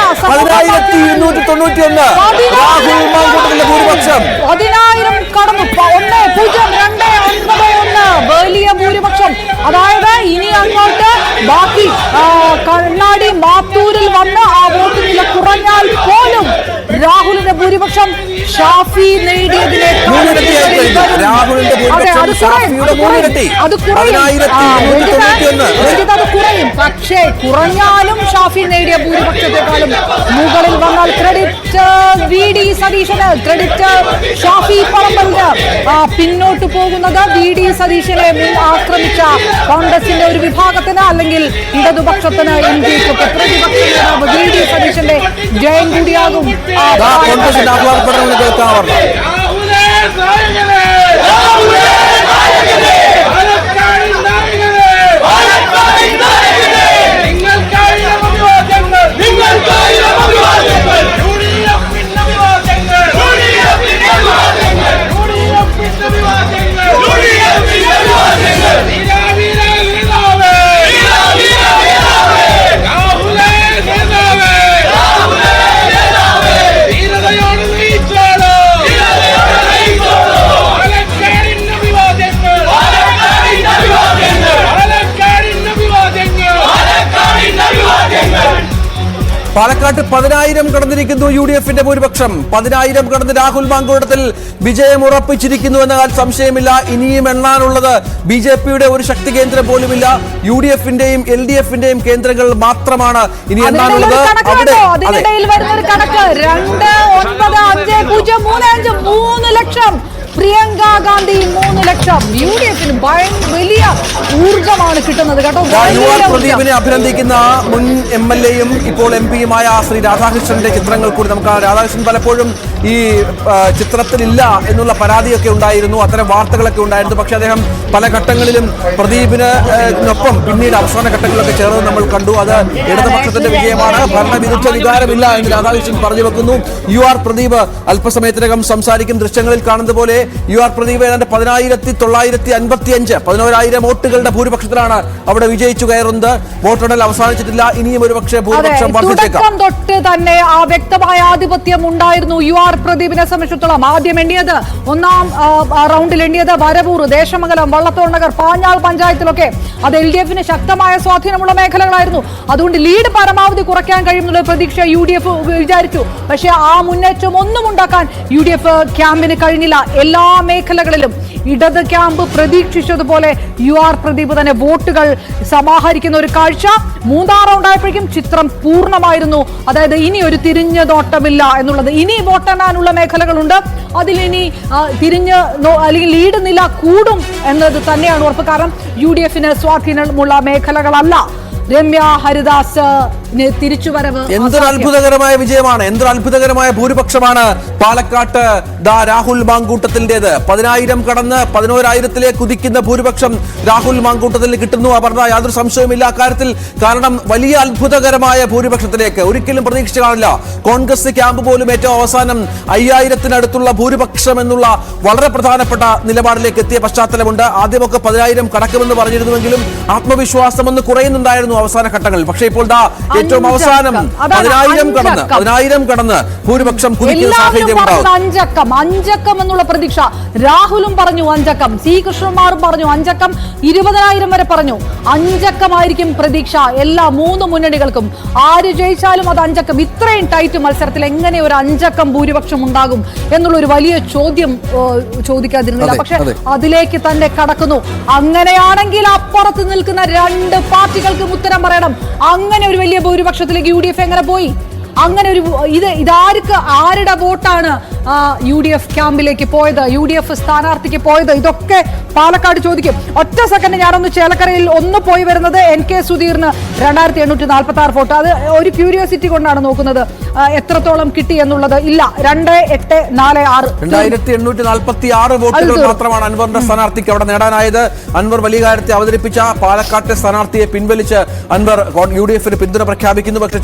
10,291 രാഹുൽ മാങ്കൂട്ടത്തിന്റെ ഭൂരിപക്ഷം 10,000 കടന്നു. 1,0291 വലിയ ഭൂരിപക്ഷം. അതായത് ഇനി അങ്ങോട്ട് ബാക്കി കണ്ണാടി മാത്തൂരിൽ വന്ന് ആ വോട്ട് നില കുറഞ്ഞാൽ പോലും രാഹുലിന്റെ ഭൂരിപക്ഷം ഷാഫി നേടിയതിനെ അത് കുറയും. പക്ഷേ കുറഞ്ഞാലും ഷാഫി നേടിയ ഭൂരിപക്ഷത്തെക്കാളും മുകളിൽ വന്നാൽ ക്രെഡിറ്റ് VD സതീശന്, ക്രെഡിറ്റ് ഷാഫി പറമ്പലിന്. പിന്നോട്ട് പോകുന്നത് VD സതീശനെ ആക്രമിച്ച കോൺഗ്രസിന്റെ ഒരു വിഭാഗത്തിന്, അല്ലെങ്കിൽ ഇടതുപക്ഷത്തിന്, ഇന്ത്യക്കൊക്കെ പ്രതിപക്ഷ നേതാവ് VD സതീശന്റെ ജയം കൂടിയാകും. പാലക്കാട്ട് 10,000 കടന്നിരിക്കുന്നു UDFന്റെ ഭൂരിപക്ഷം. 10,000 കടന്ന് രാഹുൽ മാങ്കൂട്ടത്തിൽ വിജയം ഉറപ്പിച്ചിരിക്കുന്നു എന്നാൽ സംശയമില്ല. ഇനിയും എണ്ണാനുള്ളത് BJPയുടെ ഒരു ശക്തി കേന്ദ്രം പോലുമില്ല. UDFന്റെയും LDFന്റെയും കേന്ദ്രങ്ങൾ മാത്രമാണ് ഇനി എണ്ണാനുള്ളത്. അവിടെ 3 ലക്ഷം പ്രിയങ്ക ഗാന്ധി 3 ലക്ഷം. UDFന് വലിയ ഊർജമാണ് കിട്ടുന്നത് കേട്ടോ. പ്രദീപിനെ അഭിനന്ദിക്കുന്ന മുൻ MLAയും ഇപ്പോൾ MP-യുമായ ശ്രീ രാധാകൃഷ്ണന്റെ ചിത്രങ്ങൾ കൂടി നമുക്ക്. രാധാകൃഷ്ണൻ പലപ്പോഴും ഈ ചിത്രത്തിലില്ല എന്നുള്ള പരാതിയൊക്കെ ഉണ്ടായിരുന്നു, അത്തരം വാർത്തകളൊക്കെ ഉണ്ടായിരുന്നു. പക്ഷെ അദ്ദേഹം പല ഘട്ടങ്ങളിലും പ്രദീപിനൊപ്പം പിന്നീട് അവസാന ഘട്ടങ്ങളിലൊക്കെ ചേർന്ന് നമ്മൾ കണ്ടു. അത് ഇടതുപക്ഷത്തിന്റെ വിജയമാണ്, ഭരണവിരുദ്ധ വികാരമില്ല എന്ന് രാധാകൃഷ്ണൻ പറഞ്ഞു വെക്കുന്നു. UR പ്രദീപ് അല്പസമയത്തിനകം സംസാരിക്കും. ദൃശ്യങ്ങളിൽ കാണുന്ന പോലെ UR പ്രദീപ് ഏതാണ്ട് 10,955 11,000 വോട്ടുകളുടെ ഭൂരിപക്ഷത്തിലാണ് അവിടെ വിജയിച്ചു കയറുന്നത്. വോട്ടെണ്ണൽ അവസാനിച്ചിട്ടില്ല, ഇനിയും ഒരു പക്ഷേ ഭൂരിപക്ഷം വർദ്ധിച്ചേക്കാം. തൊട്ട് തന്നെ ആ വ്യക്തമായ ആധിപത്യം ഉണ്ടായിരുന്നു UR പ്രദീപിനെ സംബന്ധിച്ചിടത്തോളം. ആദ്യം എണ്ണിയത്, ഒന്നാം റൗണ്ടിൽ എണ്ണിയത് വരവൂർ, ദേശമംഗലം, വള്ളത്തോൾ നഗർ, പാഞ്ഞാൾ പഞ്ചായത്തിലൊക്കെ അത് LDFന് ശക്തമായ സ്വാധീനമുള്ള മേഖലകളായിരുന്നു. അതുകൊണ്ട് ലീഡ് പരമാവധി കുറയ്ക്കാൻ കഴിയുന്നുള്ള പ്രതീക്ഷ UDF വിചാരിച്ചു. പക്ഷേ ആ മുന്നേറ്റം ഒന്നും ഉണ്ടാക്കാൻ UDF ക്യാമ്പിന് കഴിഞ്ഞില്ല. എല്ലാ മേഖലകളിലും ഇടത് ക്യാമ്പ് പ്രതീക്ഷിച്ചതുപോലെ UR പ്രദീപ് തന്നെ വോട്ടുകൾ സമാഹരിക്കുന്ന ഒരു കാഴ്ച. 3-ാം റൗണ്ട് ആയപ്പോഴേക്കും ചിത്രം പൂർണ്ണമായിരുന്നു. അതായത് ഇനി ഒരു തിരിഞ്ഞ നോട്ടമില്ല എന്നുള്ളത്. ഇനി വോട്ടെണ്ണാനുള്ള മേഖലകളുണ്ട്. അതിലിനി തിരിഞ്ഞ് അല്ലെങ്കിൽ ലീഡ് നില കൂടും എന്നത് തന്നെയാണ് ഉറപ്പ്. കാരണം UDFന് സ്വാധീനമുള്ള മേഖലകളല്ല. രമ്യ ഹരിദാസ് തിരിച്ചുവരവ് എന്തൊരു അത്ഭുതകരമായ വിജയമാണ്, എന്തൊരു അത്ഭുതകരമായ ഭൂരിപക്ഷമാണ് പാലക്കാട്ട് രാഹുൽ മാങ്കൂട്ടത്തിന്റേത്. 10,000 കടന്ന് 11,000-ലേക്ക് കുതിക്കുന്ന ഭൂരിപക്ഷം രാഹുൽ മാങ്കൂട്ടത്തിന് കിട്ടുന്നു. അപർണ, യാതൊരു സംശയവുമില്ല അക്കാര്യത്തിൽ. കാരണം വലിയ അത്ഭുതകരമായ ഭൂരിപക്ഷത്തിലേക്ക് ഒരിക്കലും പ്രതീക്ഷ കാണില്ല. കോൺഗ്രസ് ക്യാമ്പ് പോലും ഏറ്റവും അവസാനം 5,000-ത്തിനടുത്തുള്ള ഭൂരിപക്ഷം എന്നുള്ള വളരെ പ്രധാനപ്പെട്ട നിലപാടിലേക്ക് എത്തിയ പശ്ചാത്തലമുണ്ട്. ആദ്യമൊക്കെ 10,000 കടക്കുമെന്ന് പറഞ്ഞിരുന്നുവെങ്കിലും ആത്മവിശ്വാസം ഒന്ന് കുറയുന്നുണ്ടായിരുന്നു അവസാന ഘട്ടങ്ങളിൽ. പക്ഷേ ഇപ്പോൾ ഏറ്റവും അവസാനം 10,000 കടന്ന് ഭൂരിപക്ഷം കുതിക്കുന്ന സാഹചര്യം ഉണ്ടാവും. അഞ്ചക്കം എന്നുള്ള പ്രതീക്ഷ രാഹുലും പറഞ്ഞു, അഞ്ചക്കം C കൃഷ്ണകുമാറും പറഞ്ഞു, അഞ്ചക്കം 20,000 വരെ പറഞ്ഞു. അഞ്ചക്കമായിരിക്കും പ്രതീക്ഷ എല്ലാ 3 മുന്നണികൾക്കും. ആര് ജയിച്ചാലും അത് അഞ്ചക്കം. ഇത്രയും ടൈറ്റ് മത്സരത്തിൽ എങ്ങനെ ഒരു അഞ്ചക്കം ഭൂരിപക്ഷം ഉണ്ടാകും എന്നുള്ള ഒരു വലിയ ചോദ്യം ചോദിക്കാതിരുന്നില്ല. പക്ഷെ അതിലേക്ക് തന്നെ കടക്കുന്നു. അങ്ങനെയാണെങ്കിൽ അപ്പുറത്ത് നിൽക്കുന്ന 2 പാർട്ടികൾക്കും ഉത്തരം പറയണം. അങ്ങനെ ഒരു വലിയ ഭൂരിപക്ഷത്തിലേക്ക് UDF എങ്ങനെ പോയി? അങ്ങനെ ഒരു ആരുടെ വോട്ടാണ് UDF ക്യാമ്പിലേക്ക് പോയത്, UDF സ്ഥാനാർത്ഥിക്ക് പോയത്? ഇതൊക്കെ പാലക്കാട് ചോദിക്കും. ഒറ്റ സെക്കൻഡ് ഞാനൊന്ന് ചേലക്കരയിൽ പോയി വരുന്നത്. NK സുധീറിന് 2,846 vote. അത് ഒരു ക്യൂരിയോസിറ്റി കൊണ്ടാണ് നോക്കുന്നത് എത്രത്തോളം കിട്ടി എന്നുള്ളത്. ഇല്ല, 2,846 2,846 വോട്ടുകൾ മാത്രമാണ് അൻവറിന്റെ സ്ഥാനാർത്ഥിക്ക് അവിടെ നേടാനായത്. അൻവർ വലിയ കാര്യത്തെ അവതരിപ്പിച്ച പാലക്കാട്ടെ സ്ഥാനാർത്ഥിയെ പിൻവലിച്ച് അൻവർ UDFന് പിന്തുണ പ്രഖ്യാപിക്കുന്നു. പക്ഷേ